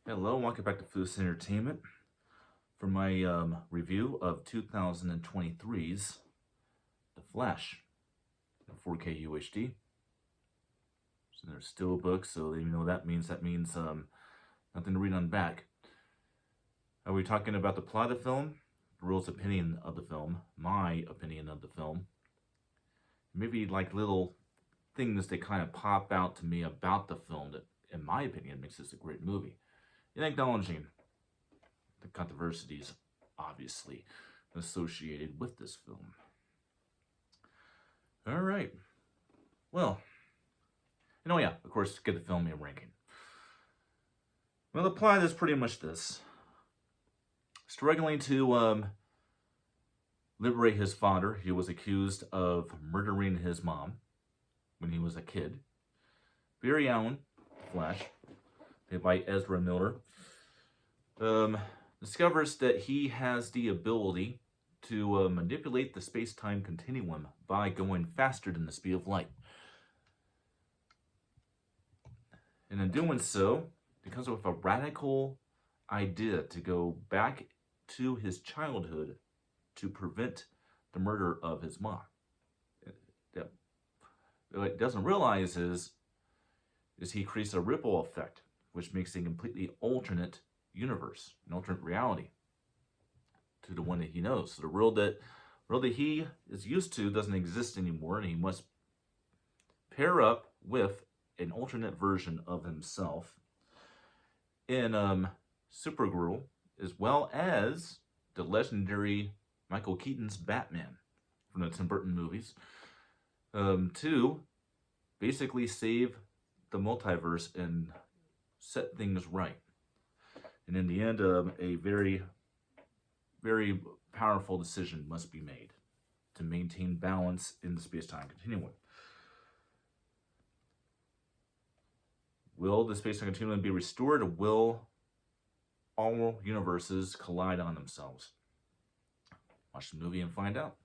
Hello, welcome back to Foos Entertainment for my review of 2023's The Flash in 4K UHD. So there's still books, so you know that means nothing to read on back. Are we talking about the plot of the film, the rules opinion of the film, my opinion of the film, maybe like little things that kind of pop out to me about the film that, in my opinion, makes this a great movie. And acknowledging the controversies, obviously, associated with this film. All right. Well, of course, get the film in ranking. Well, the plot is pretty much this. Struggling to liberate his father, he was accused of murdering his mom when he was a kid. Barry Allen, Flash, played by Ezra Miller, discovers that he has the ability to manipulate the space-time continuum by going faster than the speed of light. And in doing so, he comes up with a radical idea to go back to his childhood to prevent the murder of his mom. What he doesn't realize is he creates a ripple effect, which makes a completely alternate universe, an alternate reality to the one that he knows. So the world that he is used to doesn't exist anymore, and he must pair up with an alternate version of himself in Supergirl, as well as the legendary Michael Keaton's Batman from the Tim Burton movies, to basically save the multiverse and set things right. And in the end, a very, very powerful decision must be made to maintain balance in the space-time continuum. Will the space-time continuum be restored, or will all universes collide on themselves? Watch the movie and find out.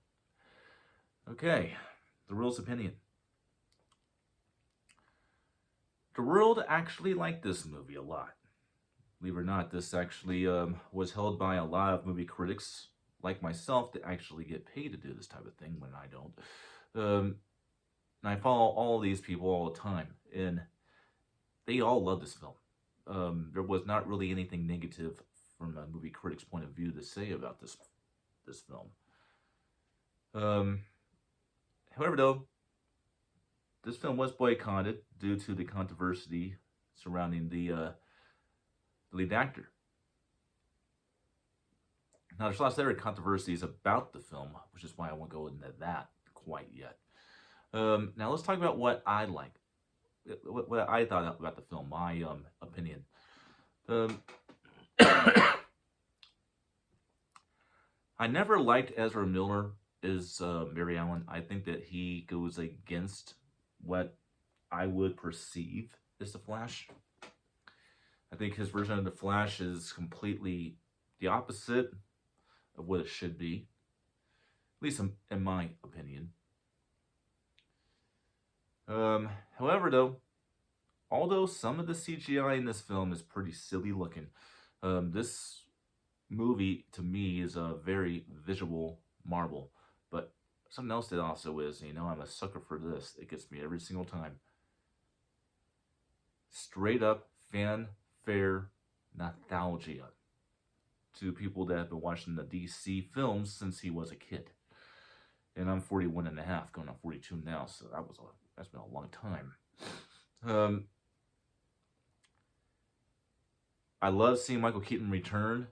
Okay, the rules opinion. The world actually liked this movie a lot. Believe it or not, this actually was held by a lot of movie critics like myself that actually get paid to do this type of thing when I don't. And I follow all these people all the time, and they all love this film. There was not really anything negative from a movie critic's point of view to say about this film. However, though, this film was boycotted due to the controversy surrounding the lead actor. Now, there's lots of other controversies about the film, which is why I won't go into that quite yet. Now, let's talk about what I like, what I thought about the film, my opinion. I never liked Ezra Miller as Barry Allen. I think that he goes against what I would perceive as the Flash. I think his version of the Flash is completely the opposite of what it should be, at least in my opinion. However, though, although some of the CGI in this film is pretty silly looking, this movie to me is a very visual marvel. But something else that also is, I'm a sucker for this. It gets me every single time. Straight up fanfare nostalgia to people that have been watching the DC films since he was a kid. And I'm 41 and a half, going on 42 now, so that's been a long time. I love seeing Michael Keaton return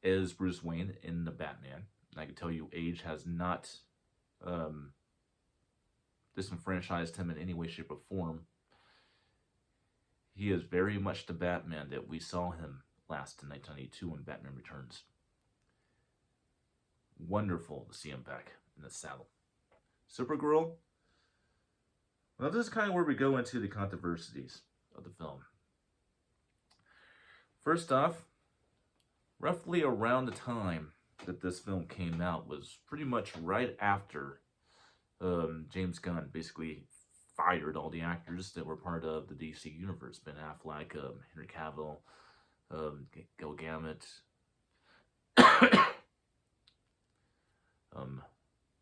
as Bruce Wayne in the Batman. I can tell you age has not disenfranchised him in any way, shape, or form. He is very much the Batman that we saw him last in 1982 when Batman Returns. Wonderful to see him back in the saddle. Supergirl. Well, this is kind of where we go into the controversies of the film. First off, roughly around the time that this film came out was pretty much right after James Gunn basically fired all the actors that were part of the DC universe. Ben Affleck, Henry Cavill, Gilgamesh,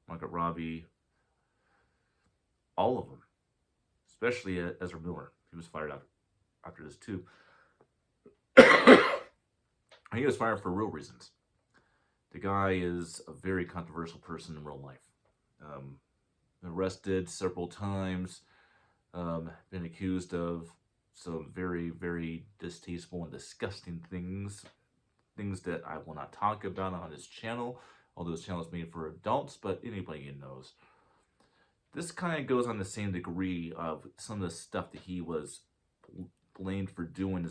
Margaret Robbie, all of them, especially Ezra Miller. He was fired after this too. He was fired for real reasons. The guy is a very controversial person in real life. Arrested several times, been accused of some very, very distasteful and disgusting things that I will not talk about on his channel, although his channel is made for adults, but anybody knows. This kind of goes on the same degree of some of the stuff that he was blamed for doing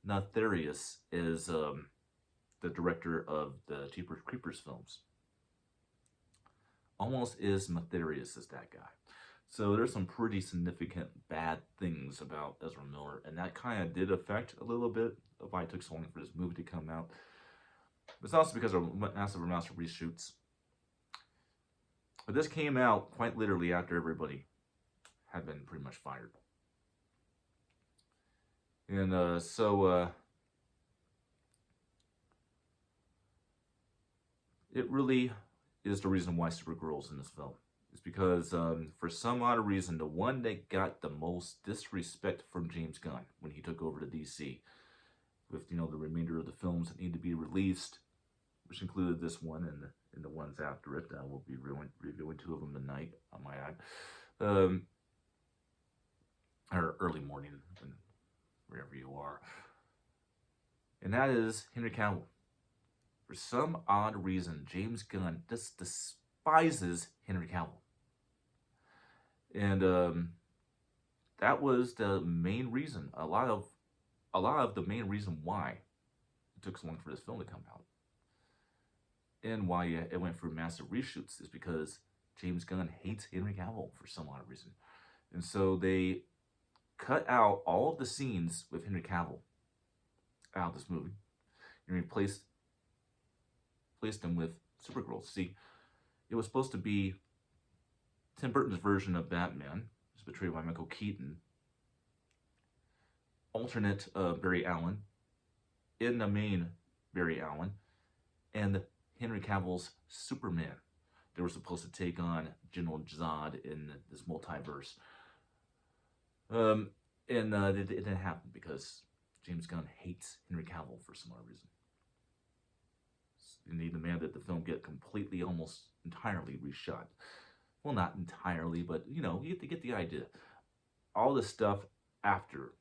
Notherius is the director of the Jeepers Creepers films. Almost as Notherius as that guy. So there's some pretty significant bad things about Ezra Miller, and that kind of did affect a little bit of why it took so long for this movie to come out. It's also because of massive amounts of reshoots. But this came out quite literally after everybody had been pretty much fired. And so it really is the reason why Supergirl's in this film. It's because for some odd reason, the one that got the most disrespect from James Gunn when he took over to DC, with the remainder of the films that need to be released, which included this one and the ones after it. We'll be reviewing 2 of them tonight, I might add, or early morning, wherever you are. And that is Henry Cavill. For some odd reason, James Gunn just despises Henry Cavill. And that was the main reason, a lot of the main reason why it took so long for this film to come out. And why it went through massive reshoots is because James Gunn hates Henry Cavill for some odd reason. And so they cut out all of the scenes with Henry Cavill out of this movie and replaced them with Supergirl. See, it was supposed to be Tim Burton's version of Batman, who's portrayed by Michael Keaton, alternate Barry Allen, in the main Barry Allen, and Henry Cavill's Superman. They were supposed to take on General Zod in this multiverse. It didn't happen because James Gunn hates Henry Cavill for some odd reason. He demanded that the film get completely, almost entirely reshot. Well, not entirely, but you get the idea. All the stuff after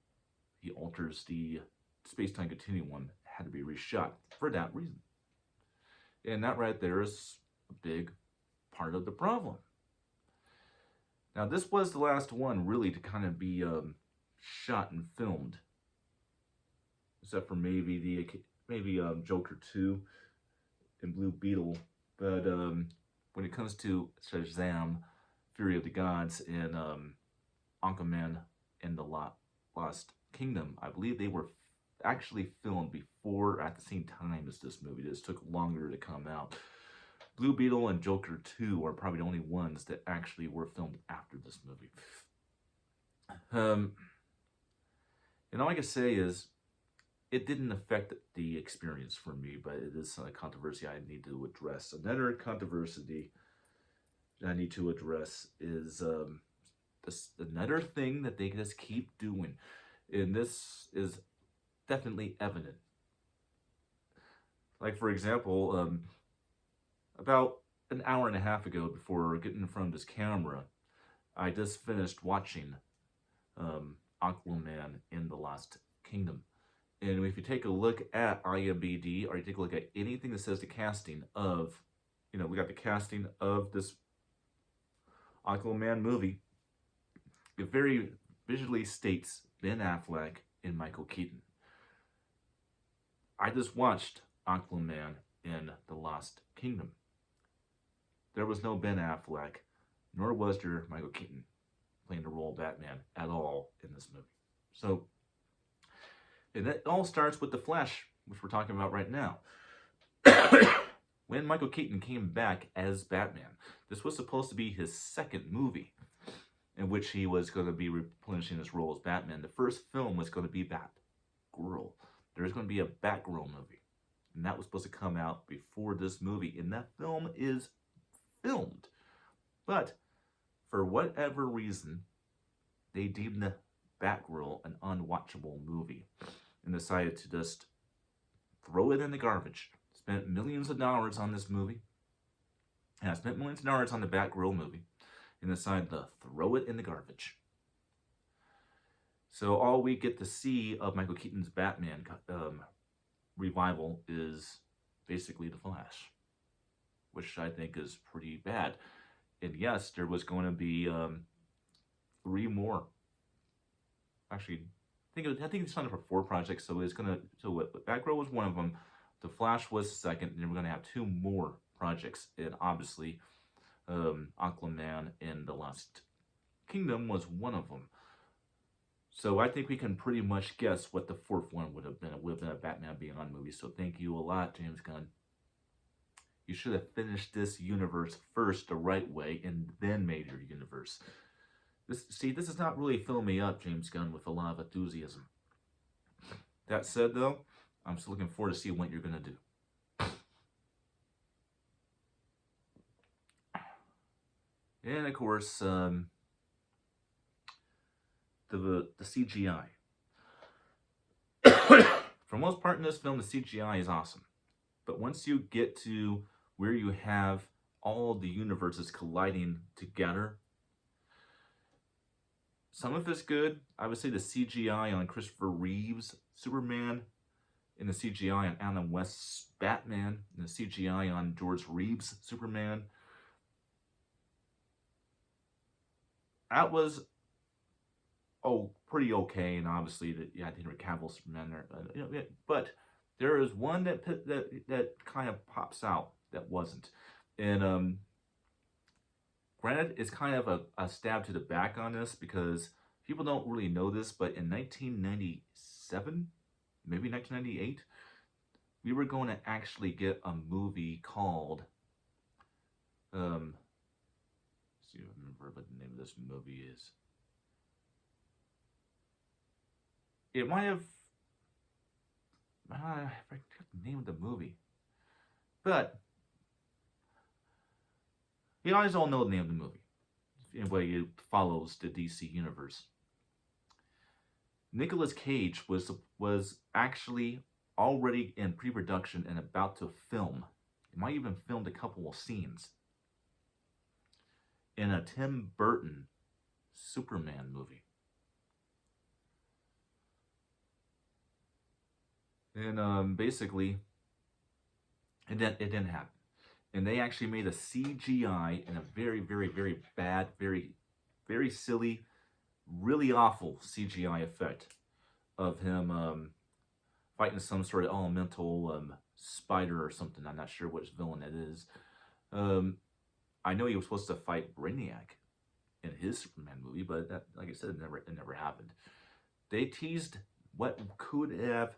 he alters the space-time continuum had to be reshot for that reason. And that right there is a big part of the problem. Now, this was the last one really to kind of be shot and filmed, except for maybe Joker 2 and Blue Beetle. But when it comes to Shazam, Fury of the Gods, and Aquaman and the Lost Kingdom, I believe they were actually filmed before, at the same time as this movie. This took longer to come out. Blue Beetle and Joker 2 are probably the only ones that actually were filmed after this movie. And all I can say is, it didn't affect the experience for me, but it is a controversy I need to address. Another controversy that I need to address is another thing that they just keep doing. And this is definitely evident. Like, for example, about an hour and a half ago, before getting in front of this camera, I just finished watching Aquaman and the Lost Kingdom. And if you take a look at IMDb, or you take a look at anything that says the casting of, we got the casting of this Aquaman movie, it very visually states Ben Affleck and Michael Keaton. I just watched Aquaman and the Lost Kingdom. There was no Ben Affleck, nor was there Michael Keaton playing the role of Batman at all in this movie. So, and it all starts with The Flash, which we're talking about right now. When Michael Keaton came back as Batman, this was supposed to be his second movie. in which he was going to be replenishing his role as Batman. The first film was going to be Batgirl. There's going to be a Batgirl movie. And that was supposed to come out before this movie. And that film is filmed. But for whatever reason, they deemed the Batgirl an unwatchable movie and decided to just throw it in the garbage. Spent millions of dollars on this movie. And I spent millions of dollars on the Batgirl movie and decided to throw it in the garbage. So all we get to see of Michael Keaton's Batman revival is basically The Flash, which I think is pretty bad. And yes, there was going to be 3 more. Actually, I think he signed up for 4 projects. So it's gonna. So what? Batgirl was one of them. The Flash was the second, and then we're gonna have 2 more projects. And obviously, Aquaman and The Lost Kingdom was one of them. So I think we can pretty much guess what the 4th one would have been. It would have been a Batman Beyond movie. So thank you a lot, James Gunn. You should have finished this universe first the right way and then made your universe. This is not really filling me up, James Gunn, with a lot of enthusiasm. That said, though, I'm still looking forward to see what you're going to do. And, of course, the CGI. For the most part in this film, the CGI is awesome. But once you get to where you have all the universes colliding together, some of it's good. I would say the CGI on Christopher Reeve's Superman, and the CGI on Adam West's Batman, and the CGI on George Reeves' Superman. That was pretty okay, and obviously you had Henry Cavill Superman there, but there is one that kind of pops out that wasn't, and granted, it's kind of a stab to the back on this because people don't really know this, but in 1997, maybe 1998, we were going to actually get a movie called, let's see if I remember what the name of this movie is. It might have, I forget the name of the movie, but you guys all know the name of the movie. Anybody who follows the DC universe. Nicolas Cage was actually already in pre-production and about to film. He might even filmed a couple of scenes in a Tim Burton Superman movie. And basically, it didn't happen. And they actually made a CGI and a very, very, very bad, very, very silly, really awful CGI effect of him fighting some sort of elemental spider or something. I'm not sure which villain it is. I know he was supposed to fight Brainiac in his Superman movie, but that, like I said, it never happened. They teased what could have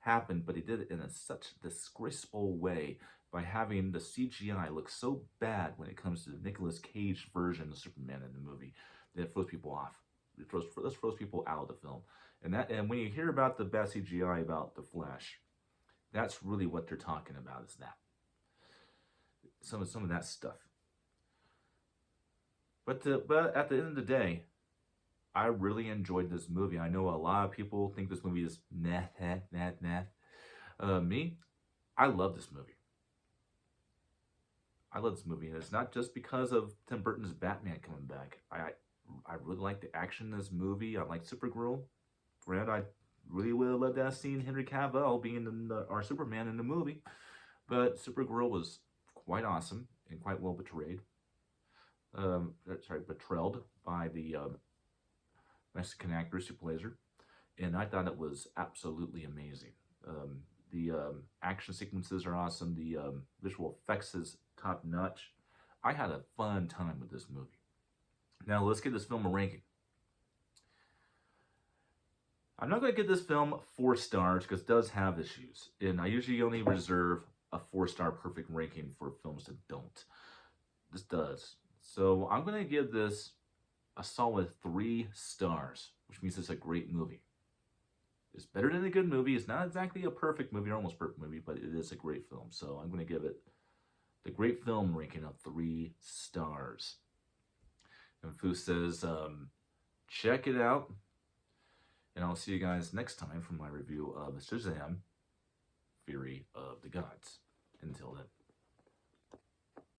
happened, but they did it in such a disgraceful way by having the CGI look so bad when it comes to the Nicolas Cage version of Superman in the movie that it throws people off. It throws people out of the film. And when you hear about the bad CGI about The Flash, that's really what they're talking about, is that. Some of that stuff. But at the end of the day, I really enjoyed this movie. I know a lot of people think this movie is nah. Me, I love this movie. I love this movie, and it's not just because of Tim Burton's Batman coming back. I really like the action in this movie. I like Supergirl. Granted, I really would have loved to have seen Henry Cavill being our Superman in the movie, but Supergirl was quite awesome and quite well portrayed. Portrayed by the Mexican actress who plays her, and I thought it was absolutely amazing. The action sequences are awesome. The visual effects is top notch. I had a fun time with this movie. Now let's give this film a ranking. I'm not going to give this film 4 stars because it does have issues, and I usually only reserve a 4-star perfect ranking for films that don't. This does. So I'm going to give this a solid 3 stars, which means it's a great movie. It's better than a good movie. It's not exactly a perfect movie or almost perfect movie, but it is a great film. So I'm going to give it the great film ranking of 3 stars. And Fu says, check it out. And I'll see you guys next time for my review of Shazam! Fury of the Gods. Until then.